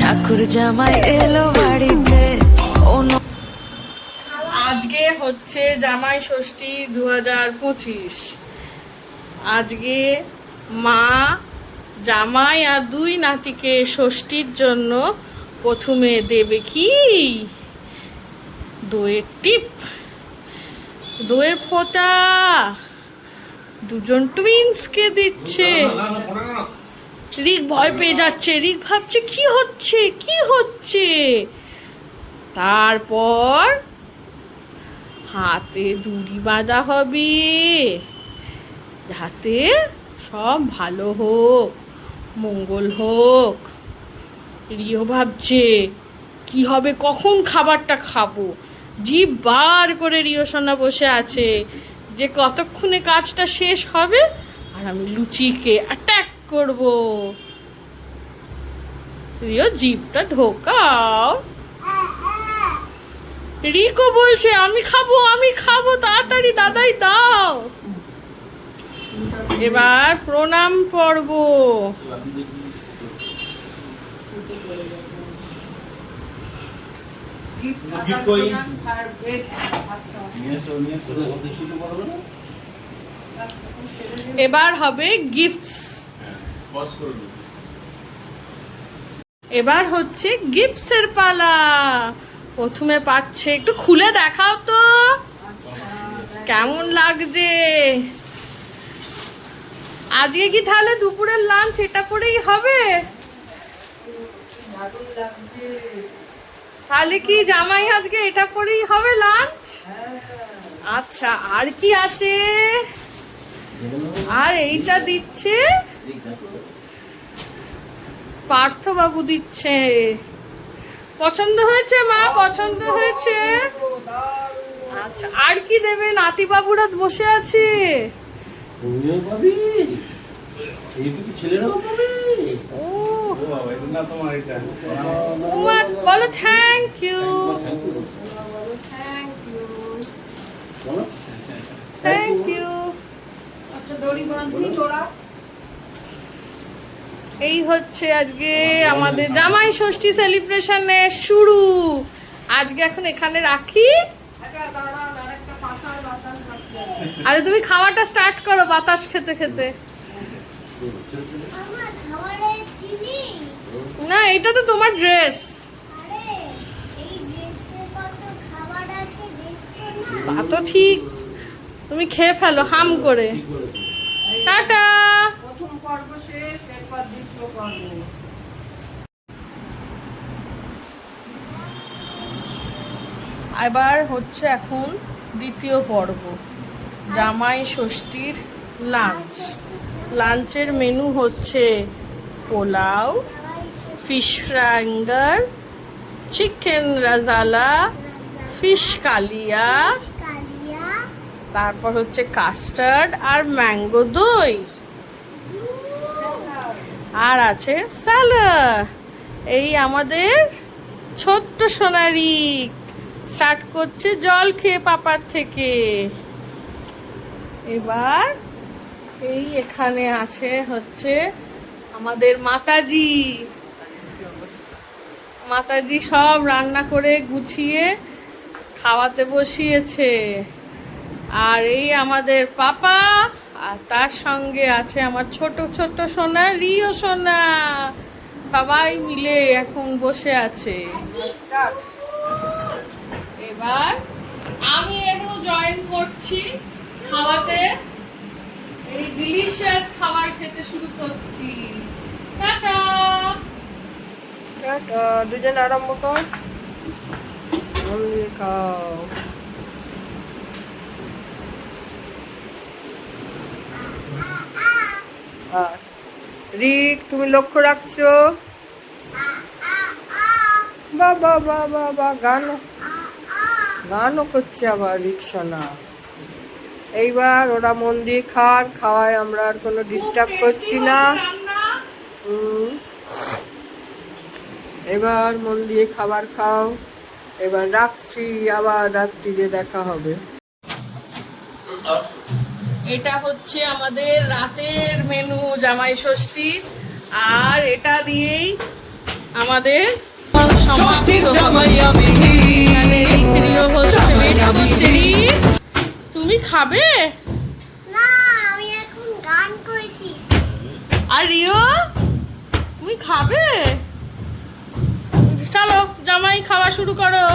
ঠাকুর জামাই এলো বাড়িতে। আজকে হচ্ছে জামাই ষষ্ঠী 2025। আজকে মা জামাই আর দুই নাতিকে ষষ্ঠীর জন্য প্রথমে দেবে কি দইয়ের টিপ, দইয়ের ফোঁটা, দুজন টুইন্সকে দিচ্ছে। রিক ভয় পেয়ে যাচ্ছে, রিক ভাবছে কি হচ্ছে কি হচ্ছে। তারপর হাতে দড়ি বাঁধা হবে, যাতে সব ভালো হোক, মঙ্গল হোক। রিও ভাবছে কি হবে, কখন খাবারটা খাবো। জিভ বার করে রিও সোনা বসে আছে যে কতক্ষণে কাজটা শেষ হবে আর আমি লুচিকে অ্যাটাক করব। রিও জিভটা ঢোকাও। রিকো বলছে আমি খাবো তাড়াতাড়ি দাদাই দাও। এবার প্রণাম পর্ব। এবার হবে গিফটস। এবার হচ্ছে গিফটসের পালা। প্রথমে পাচ্ছে, একটু খুলে দেখাও তো কেমন লাগছে। আজকে কি তাহলে দুপুরের লাঞ্চ এটা করেই হবে? তাহলে কি জামাই আজকে এটা করেই হবে লাঞ্চ? আচ্ছা, আর কি আছে? আর এইটা দিচ্ছে পার্থবাবু দিচ্ছে। পছন্দ হয়েছে মা? পছন্দ হয়েছে? আচ্ছা, আর কি দেবে? নাতি বাবুরা বসে আছে। বলো থ্যাংক ইউ। Thank you. এই হচ্ছে আজকে আমাদের জামাই ষষ্ঠী সেলিব্রেশনের শুরু। আজকে এখন এখানে রাখি। আরে তুমি খাওয়াটা স্টার্ট করো বাতাস খেতে খেতে। না, এটা তো তোমার ড্রেস। তা তো ঠিক, তুমি খেয়ে ফেলো হাম করে। টাটা। প্রথম পর্ব শেষ, এরপর দ্বিতীয় পর্ব। এবার হচ্ছে এখন দ্বিতীয় পর্ব, জামাই ষষ্ঠীর লাঞ্চ। লাঞ্চের মেনু হচ্ছে পোলাও, ফিশ ফ্রাইঙ্গার, চিকেন রাজালা, ফিশ কালিয়া, তারপর হচ্ছে কাস্টার্ড আর ম্যাঙ্গো দই, আর আছে স্যালাড। এই আমাদের ছোট্ট সোনারি স্টার্ট করছে জল খেয়ে পাপার থেকে। এবার এই এখানে আছে হচ্ছে আমাদের মাতাজি। মাতাজি সব রান্না করে গুছিয়ে খাওয়াতে বসিয়েছে। আর এই আমাদের পাপা, আর তার সঙ্গে আছে আমার ছোট ছোট সোনা রিও সোনা। সবাই মিলে এখন বসে আছে। এবার আমি এখন জয়েন করছি খাওয়াতে। এই ডিলিশিয়াস খাবার খেতে শুরু করছি। Tata tata. দুজন আরম্ভ কর, খাও। রিক, তুমি লক্ষ্য রাখছো? বাবা বাবা বা গানও করছে আবার রিক্সা না। এইবার ওরা মন দিয়ে খান, খাওয়ায় আমরা আর কোনো ডিস্টার্ব করছি না। এবার মন দিয়ে খাবার খাও। এবার রাখছি, আবার রাত্রিরে দেখা হবে। এটা হচ্ছে আমাদের রাতের মেনু জামাই ষষ্ঠী। আর এটা দিয়েই আমাদের সমাপ্ত হলো। এখানে রিও হচ্ছে wait করছে। রিও, তুমি খাবে? না, আমি এখন গান করেছি। আর রিও, তুমি খাবে? চলো জামাই খাওয়া শুরু করো।